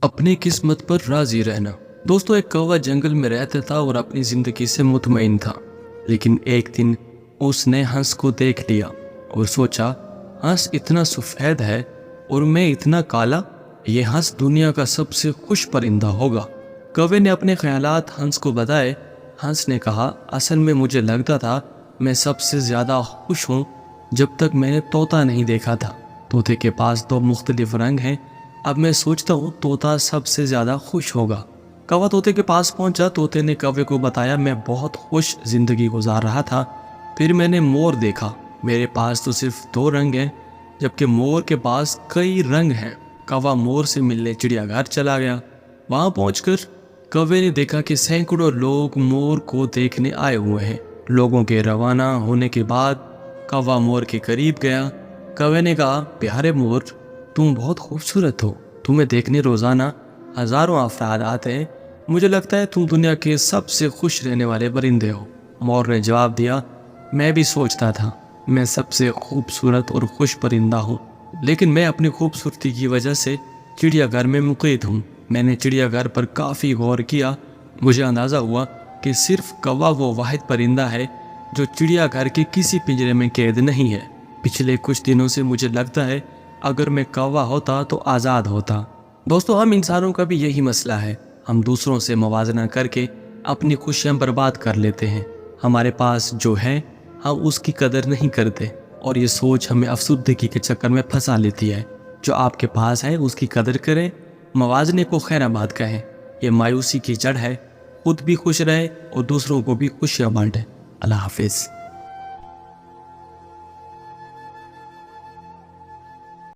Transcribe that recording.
अपनी किस्मत पर राजी रहना। दोस्तों, एक कौवा जंगल में रहता था और अपनी जिंदगी से मुतमईन था। लेकिन एक दिन उसने हंस को देख लिया और सोचा, हंस इतना सफेद है और मैं इतना काला, ये हंस दुनिया का सबसे खुश परिंदा होगा। कौवे ने अपने ख्यालात हंस को बताए। हंस ने कहा, असल में मुझे लगता था मैं सबसे ज्यादा खुश हूँ जब तक मैंने तोता नहीं देखा था। तोते के पास दो मुख्तलिफ रंग हैं। अब मैं सोचता हूँ तोता सबसे ज्यादा खुश होगा। कौवा तोते के पास पहुंचा। तोते ने कौवे को बताया, मैं बहुत खुश जिंदगी गुजार रहा था। फिर मैंने मोर देखा। मेरे पास तो सिर्फ दो रंग हैं, जबकि मोर के पास कई रंग हैं। कौवा मोर से मिलने चिड़ियाघर चला गया। वहां पहुंचकर कौवे ने देखा कि सैकड़ों लोग मोर को देखने आए हुए हैं। लोगों के रवाना होने के बाद कौवा मोर के करीब गया। कौवे ने कहा, प्यारे मोर, तुम बहुत खूबसूरत हो। तुम्हें देखने रोजाना हजारों अफराद आते हैं। मुझे लगता है तुम दुनिया के सबसे खुश रहने वाले परिंदे हो। मोर ने जवाब दिया, मैं भी सोचता था मैं सबसे खूबसूरत और खुश परिंदा हूँ, लेकिन मैं अपनी खूबसूरती की वजह से चिड़ियाघर में मुक़य्यद हूँ। मैंने चिड़ियाघर पर काफ़ी गौर किया। मुझे अंदाज़ा हुआ कि सिर्फ कौवा वो वाहिद परिंदा है जो चिड़ियाघर के किसी पिंजरे में कैद नहीं है। पिछले कुछ दिनों से मुझे लगता है अगर मैं कौवा होता तो आज़ाद होता। दोस्तों, हम इंसानों का भी यही मसला है। हम दूसरों से मुवाजना करके अपनी खुशियाँ बर्बाद कर लेते हैं। हमारे पास जो है हम उसकी कदर नहीं करते और ये सोच हमें अफसुर्दगी के चक्कर में फंसा लेती है। जो आपके पास है उसकी कदर करें, मवाजने को खैराबाद कहें। ये मायूसी की जड़ है। खुद भी खुश रहे और दूसरों को भी खुशियाँ बांटें। अल्लाह हाफिज़।